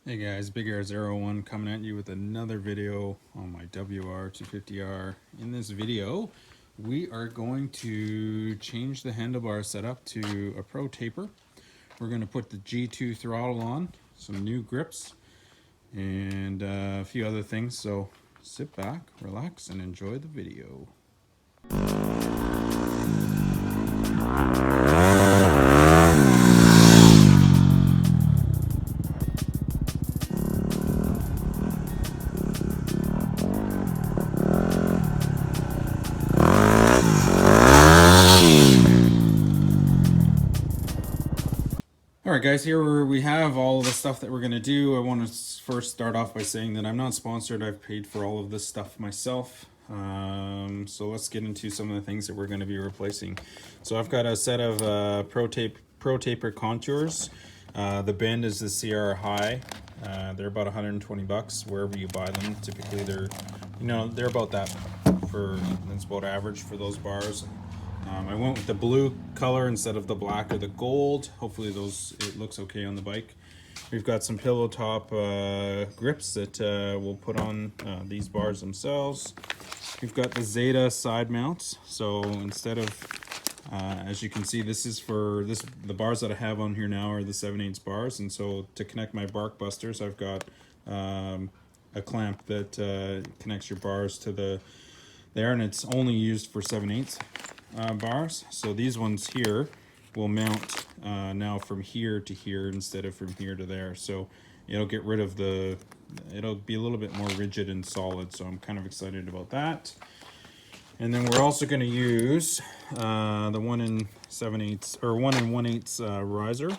Hey guys, Big Air01 coming at you with another video on my WR250R. In this video, we are going to change the handlebar setup to a Protaper. We're going to put the G2 throttle on, some new grips, and a few other things. So sit back, relax, and enjoy the video. Alright guys, here we have all of the stuff that we're going to do. I want to first start off by saying that I'm not sponsored. I've paid for all of this stuff myself. So let's get into some of the things that we're going to be replacing. So I've got a set of Protaper contours. The bend is the CR High. They're about 120 bucks wherever you buy them. Typically they're about that that's about average for those bars. I went with the blue color instead of the black or the gold. Hopefully it looks okay on the bike. We've got some Pillowtop grips that we'll put on these bars themselves. We've got the Zeta side mounts. So instead of, as you can see, this is for the bars that I have on here now are the 7/8 bars. And so to connect my bark busters, I've got a clamp that connects your bars to there, and it's only used for 7/8 bars. So these ones here will mount now from here to here instead of from here to there. So it'll get rid of it'll be a little bit more rigid and solid. So I'm kind of excited about that. And then we're also going to use the 1 7/8 or 1 1/8 riser.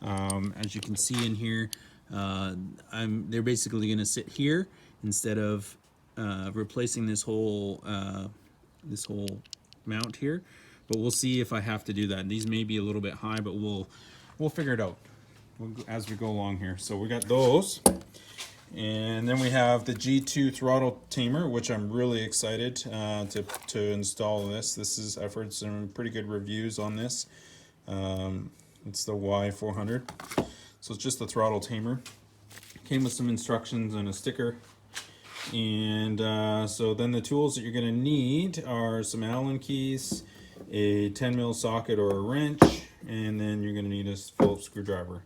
As you can see in here, they're basically going to sit here instead of replacing this whole mount here, but we'll see if I have to do that. These may be a little bit high, but we'll figure it out as we go along here. So we got those, and then we have the G2 Throttle Tamer, which I'm really excited to install this. I've heard some pretty good reviews on this. It's the Y400, so it's just the Throttle Tamer. Came with some instructions and a sticker. And so then the tools that you're going to need are some Allen keys, a 10mm socket or a wrench, and then you're going to need a Phillips screwdriver.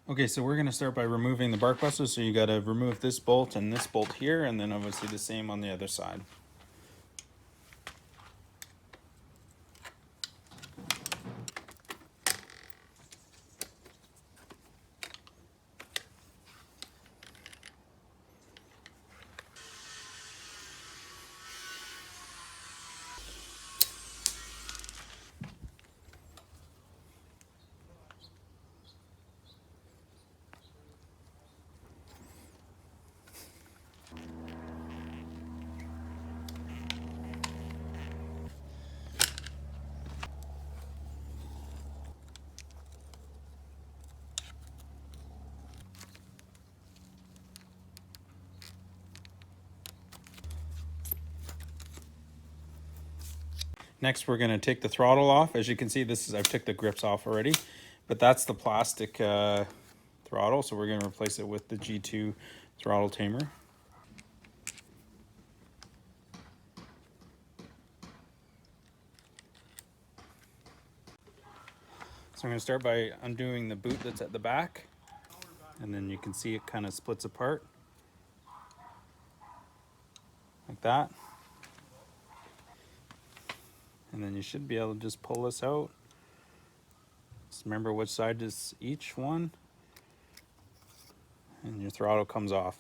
Okay, so we're going to start by removing the bark busters. So you got to remove this bolt and this bolt here, and then obviously the same on the other side. Next, we're going to take the throttle off. As you can see, I've took the grips off already, but that's the plastic throttle. So we're going to replace it with the G2 Throttle Tamer. So I'm going to start by undoing the boot that's at the back, and then you can see it kind of splits apart like that. And then you should be able to just pull this out. Just remember which side is each one, and your throttle comes off,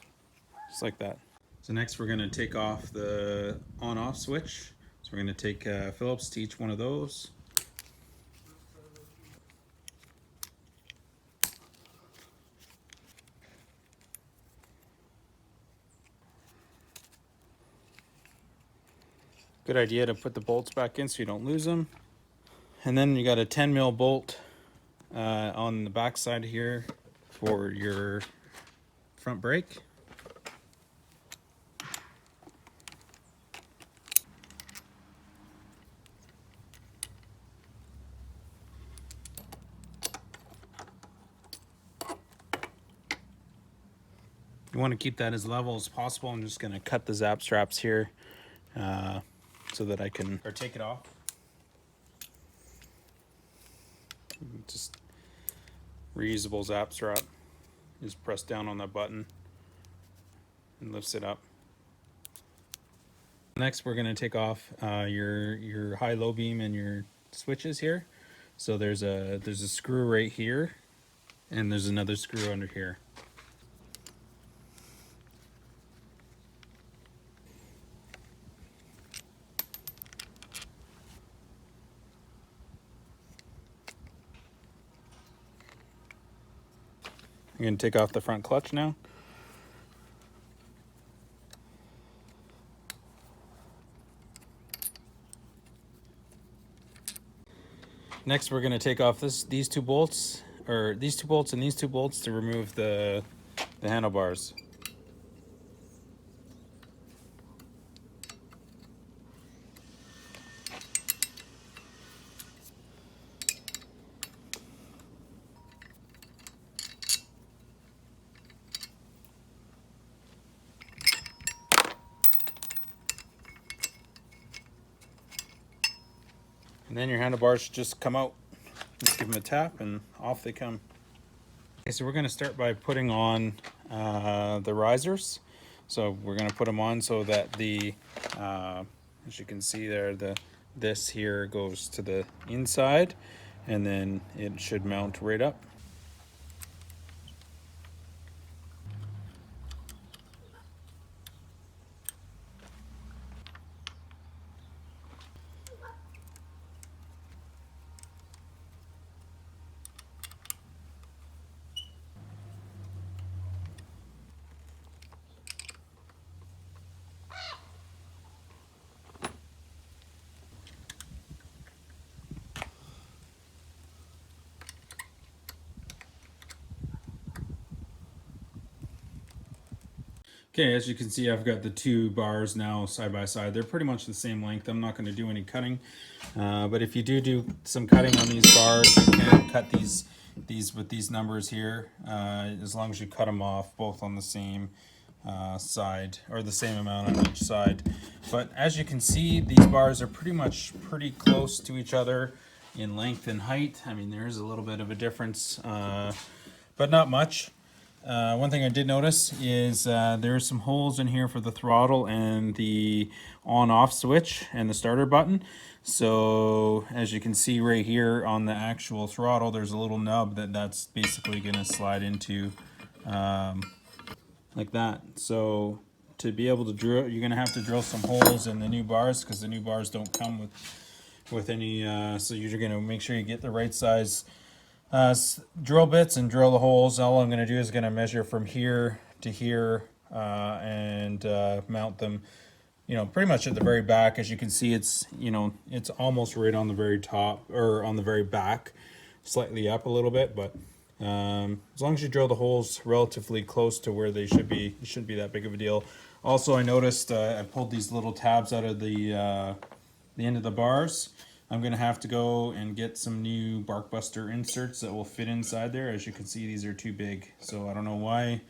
just like that. So next we're going to take off the on-off switch. So we're going to take Phillips to each one of those. Good idea to put the bolts back in so you don't lose them. And then you got a 10mm bolt on the back side here for your front brake. You want to keep that as level as possible. I'm just going to cut the zap straps here so that I can take it off. Just reusable zap strap. Just press down on that button and lifts it up. Next, we're going to take off your high-low beam and your switches here. So there's a screw right here, and there's another screw under here. I'm going to take off the front clutch now. Next, we're going to take off these two bolts, or these two bolts and these two bolts, to remove the handlebars. And then your handlebars just come out. Just give them a tap and off they come. Okay, so we're going to start by putting on the risers. So we're going to put them on so that as you can see there, this here goes to the inside, and then it should mount right up. Okay, as you can see, I've got the two bars now side by side. They're pretty much the same length. I'm not going to do any cutting, but if you do some cutting on these bars, you can cut these with these numbers here, as long as you cut them off both on the same side, or the same amount on each side. But as you can see, these bars are pretty close to each other in length and height. I mean, there is a little bit of a difference, but not much. One thing I did notice is there are some holes in here for the throttle and the on-off switch and the starter button. So as you can see right here on the actual throttle, there's a little nub that's basically going to slide into like that. So to be able to drill, you're going to have to drill some holes in the new bars, because the new bars don't come with any, so you're going to make sure you get the right size drill bits and drill the holes. All I'm going to do is going to measure from here to here and mount them, pretty much at the very back. As you can see, it's it's almost right on the very top, or on the very back, slightly up a little bit, but as long as you drill the holes relatively close to where they should be, it shouldn't be that big of a deal. Also, I noticed I pulled these little tabs out of the end of the bars. I'm going to have to go and get some new Barkbuster inserts that will fit inside there. As you can see, these are too big. So I don't know why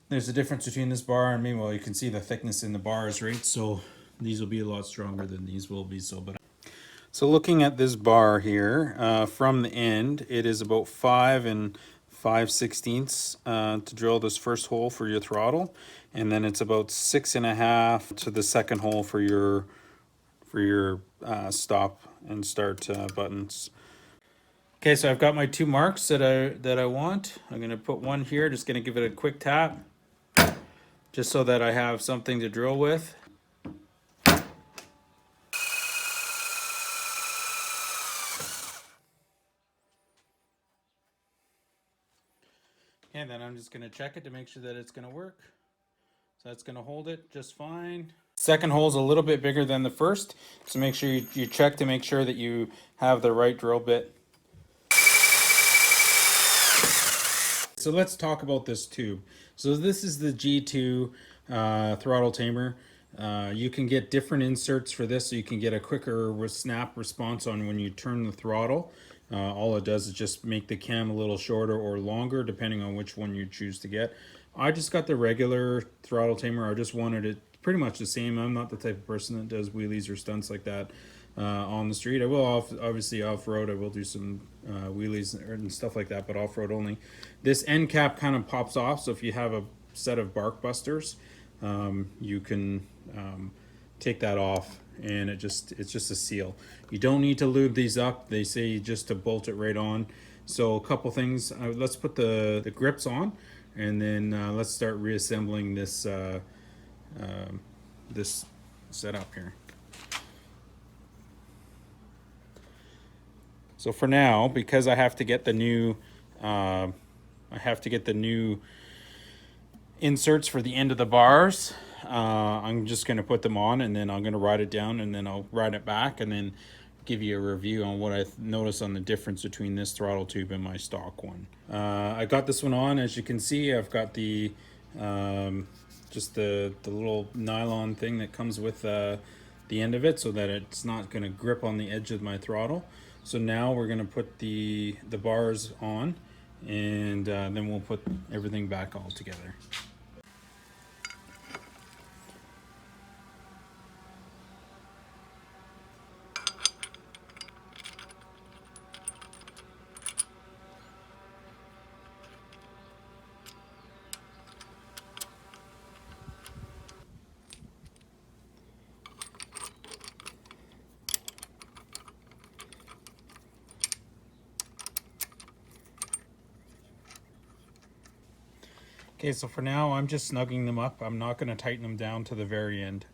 there's a difference between this bar and me. Well, you can see the thickness in the bars, right? So these will be a lot stronger than these will be. So looking at this bar here, from the end, it is about 5 5/16 to drill this first hole for your throttle. And then it's about 6.5 to the second hole for your stop and start buttons. Okay, so I've got my two marks that I want. I'm going to put one here, just going to give it a quick tap, just so that I have something to drill with. And then I'm just going to check it to make sure that it's going to work. So that's going to hold it just fine. Second hole is a little bit bigger than the first, so make sure you check to make sure that you have the right drill bit. So let's talk about this tube. So this is the G2 Throttle Tamer. You can get different inserts for this, so you can get a quicker snap response on when you turn the throttle. All it does is just make the cam a little shorter or longer depending on which one you choose to get. I just got the regular throttle tamer. I just wanted it pretty much the same. I'm not the type of person that does wheelies or stunts like that on the street. I will obviously off-road. I will do some wheelies and stuff like that, but off-road only. This end cap kind of pops off, so if you have a set of bark busters, you can take that off, and it's just a seal. You don't need to lube these up. They say just to bolt it right on. So a couple things. Let's put the grips on, and then let's start reassembling this this setup here. So for now, because I have to get the new inserts for the end of the bars, I'm just going to put them on, and then I'm going to ride it down, and then I'll ride it back, and then give you a review on what I noticed on the difference between this throttle tube and my stock one. I got this one on. As you can see, I've got the just the little nylon thing that comes with the end of it, so that it's not going to grip on the edge of my throttle. So now we're going to put the bars on, and then we'll put everything back all together. Okay, so for now I'm just snugging them up. I'm not going to tighten them down to the very end.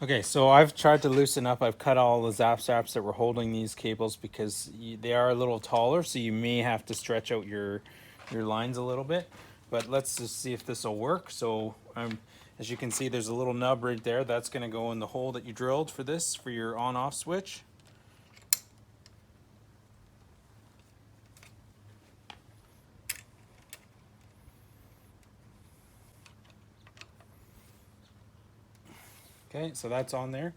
Okay, so I've tried to loosen up. I've cut all the zap straps that were holding these cables because they are a little taller, so you may have to stretch out your lines a little bit. But let's just see if this will work. So as you can see, there's a little nub right there. That's going to go in the hole that you drilled for this, for your on-off switch. Okay, so that's on there.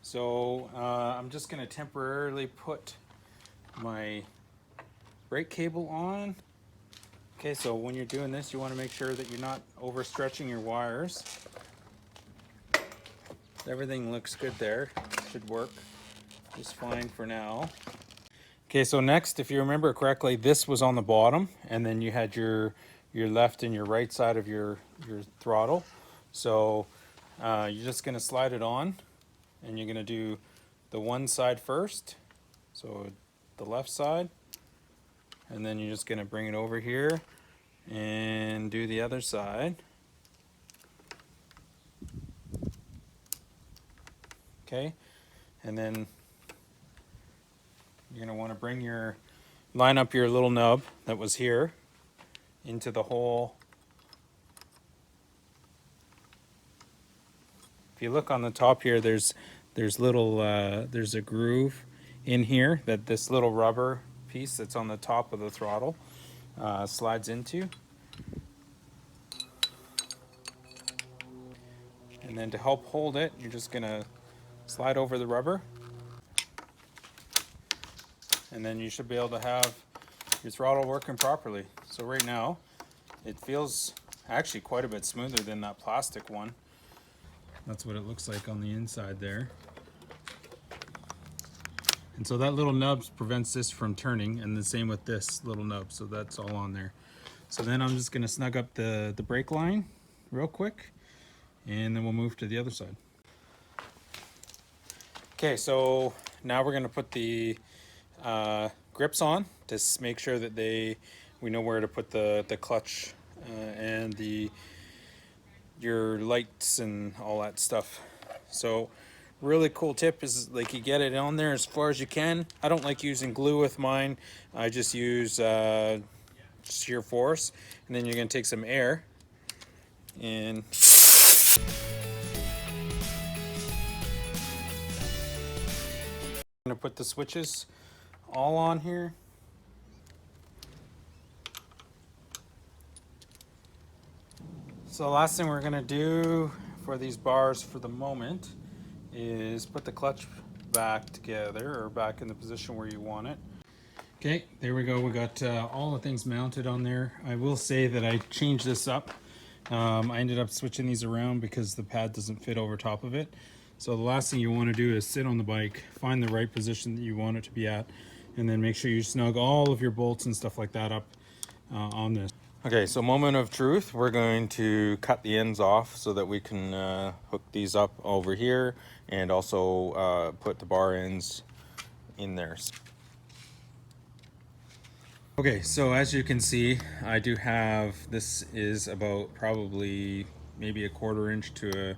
So I'm just going to temporarily put my brake cable on. Okay, so when you're doing this, you want to make sure that you're not overstretching your wires. Everything looks good there. Should work just fine for now. Okay, so next, if you remember correctly, this was on the bottom, and then you had your left and your right side of your throttle. So you're just going to slide it on, and you're going to do the one side first, so the left side, and then you're just going to bring it over here and do the other side. Okay, and then you're going to want to line up your little nub that was here into the hole. If you look on the top here, there's a groove in here that this little rubber piece that's on the top of the throttle slides into. And then to help hold it, you're just gonna slide over the rubber, and then you should be able to have your throttle working properly. So right now, it feels actually quite a bit smoother than that plastic one. That's what it looks like on the inside there. And so that little nub prevents this from turning, and the same with this little nub, so that's all on there. So then I'm just gonna snug up the brake line real quick, and then we'll move to the other side. Okay, so now we're gonna put the grips on to make sure that we know where to put the clutch and your lights and all that stuff. So really cool tip is, like, you get it on there as far as you can. I don't like using glue with mine. I just use shear force, and then you're going to take some air and I'm going to put the switches all on here. So the last thing we're going to do for these bars for the moment is put the clutch back together, or back in the position where you want it. Okay, there we go. We got all the things mounted on there. I will say that I changed this up. I ended up switching these around because the pad doesn't fit over top of it. So the last thing you want to do is sit on the bike, find the right position that you want it to be at, and then make sure you snug all of your bolts and stuff like that up on this. Okay, so moment of truth. We're going to cut the ends off so that we can hook these up over here and also put the bar ends in there. Okay, so as you can see, I do have, this is about probably maybe a 1/4 inch to a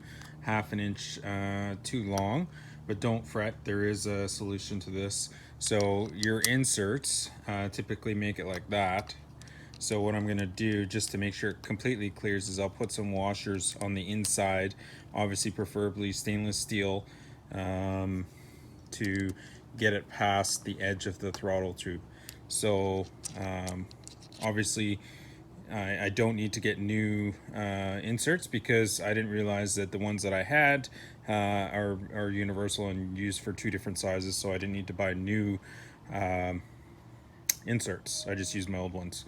1/2 inch too long, but don't fret, there is a solution to this. So your inserts typically make it like that. So what I'm going to do, just to make sure it completely clears, is I'll put some washers on the inside, obviously preferably stainless steel, to get it past the edge of the throttle tube. So obviously I don't need to get new inserts because I didn't realize that the ones that I had are universal and used for 2 different sizes, so I didn't need to buy new inserts. I just use my old ones.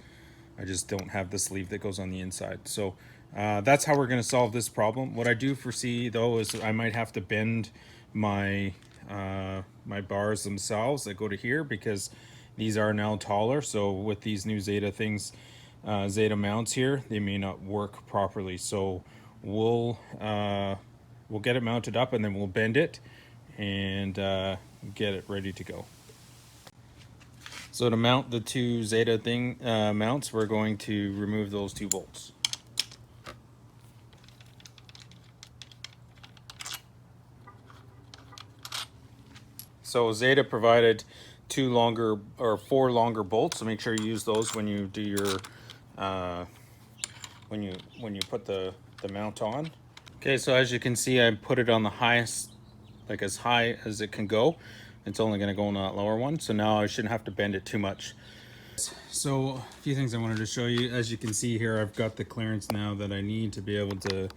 I just don't have the sleeve that goes on the inside. So that's how we're going to solve this problem. What I do foresee though is I might have to bend my my bars themselves that go to here, because these are now taller. So with these new Zeta things, Zeta mounts here, they may not work properly. So we'll get it mounted up and then we'll bend it and get it ready to go. So to mount the 2 Zeta mounts, we're going to remove those 2 bolts. So Zeta provided 4 longer bolts, so make sure you use those when you do your when you put the mount on. Okay, so as you can see, I put it on the highest, like as high as it can go. It's only going to go on that lower one, so now I shouldn't have to bend it too much. So a few things I wanted to show you. As you can see here, I've got the clearance now that I need to be able to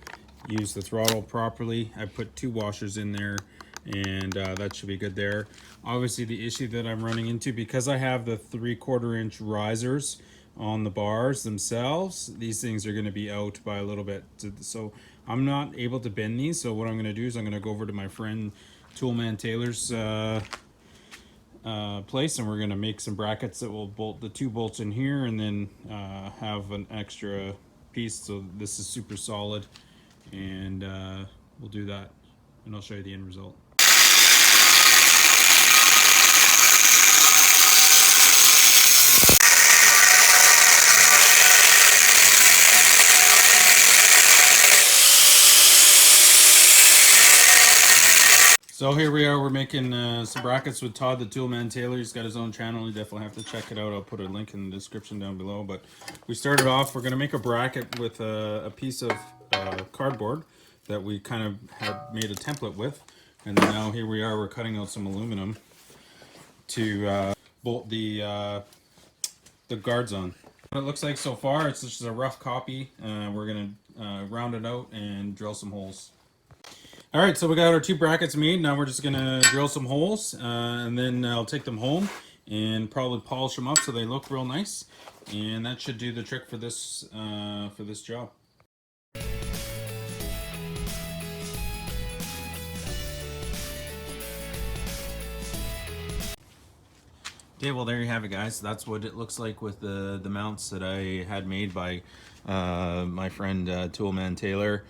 use the throttle properly. I put 2 washers in there, and that should be good there. Obviously the issue that I'm running into, because I have the 3/4 inch risers on the bars themselves, these things are going to be out by a little bit, so I'm not able to bend these. So what I'm going to do is I'm going to go over to my friend Toolman Taylor's place, and we're going to make some brackets that will bolt the 2 bolts in here, and then have an extra piece. So this is super solid, and we'll do that, and I'll show you the end result. So here we are, we're making some brackets with Todd the Toolman Taylor. He's got his own channel, you definitely have to check it out. I'll put a link in the description down below. But we started off, we're going to make a bracket with a piece of cardboard that we kind of had made a template with. And then now here we are, we're cutting out some aluminum to bolt the guards on. What it looks like so far, it's just a rough copy. We're going to round it out and drill some holes. All right, so we got our 2 brackets made. Now we're just gonna drill some holes, and then I'll take them home and probably polish them up so they look real nice. And that should do the trick for this job. Okay, well there you have it, guys. That's what it looks like with the mounts that I had made by my friend Toolman Taylor.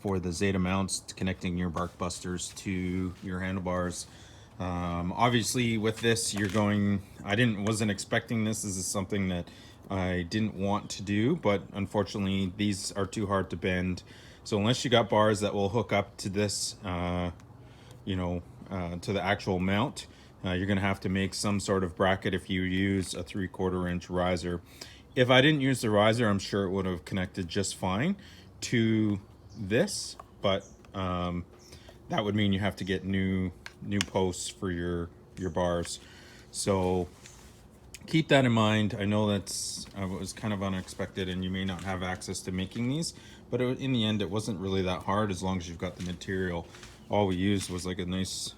For the Zeta mounts, connecting your bark busters to your handlebars. Obviously with this, you're going, wasn't expecting this. This is something that I didn't want to do, but unfortunately these are too hard to bend. So unless you got bars that will hook up to this, to the actual mount, you're gonna have to make some sort of bracket if you use a 3/4 inch riser. If I didn't use the riser, I'm sure it would have connected just fine to this, but that would mean you have to get new posts for your bars. So keep that in mind. I know that's was kind of unexpected, and you may not have access to making these, but in the end it wasn't really that hard as long as you've got the material. All we used was like a nice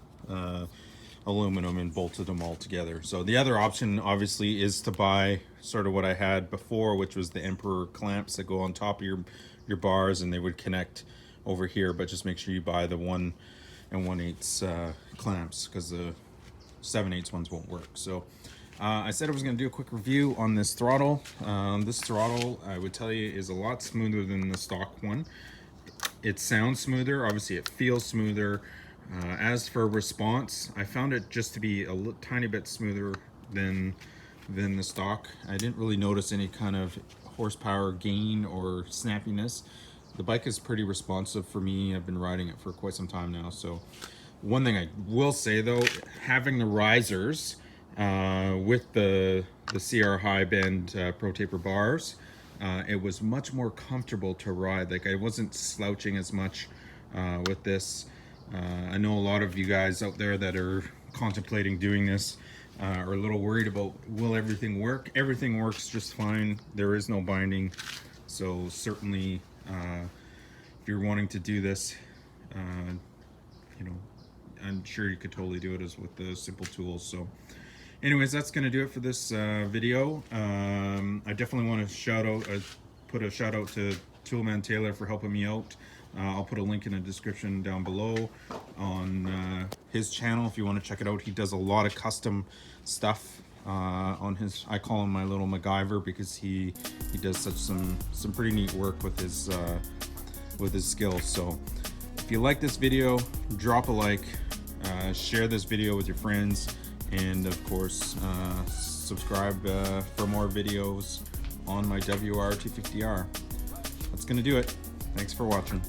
aluminum and bolted them all together. So the other option obviously is to buy sort of what I had before, which was the Emperor clamps that go on top of your bars, and they would connect over here, but just make sure you buy the 1 1/8 clamps, because the 7/8 ones won't work. So I said I was going to do a quick review on this throttle. This throttle, I would tell you, is a lot smoother than the stock one. It sounds smoother, obviously it feels smoother. As for response, I found it just to be a tiny bit smoother than the stock. I didn't really notice any kind of horsepower gain or snappiness. The bike is pretty responsive for me. I've been riding it for quite some time now. So one thing I will say though, having the risers with the CR high bend Protaper bars, it was much more comfortable to ride. Like, I wasn't slouching as much with this. I know a lot of you guys out there that are contemplating doing this are a little worried about, will everything work? Everything works just fine. There is no binding. So certainly if you're wanting to do this, you know, I'm sure you could totally do it as with the simple tools. So anyways, that's going to do it for this video. I definitely want to put a shout out to Toolman Taylor for helping me out. I'll put a link in the description down below on his channel if you want to check it out. He does a lot of custom stuff on his, I call him my little MacGyver, because he does some pretty neat work with his skills. So if you like this video, drop a like, share this video with your friends, and of course subscribe for more videos on my WR250R. That's gonna do it. Thanks for watching.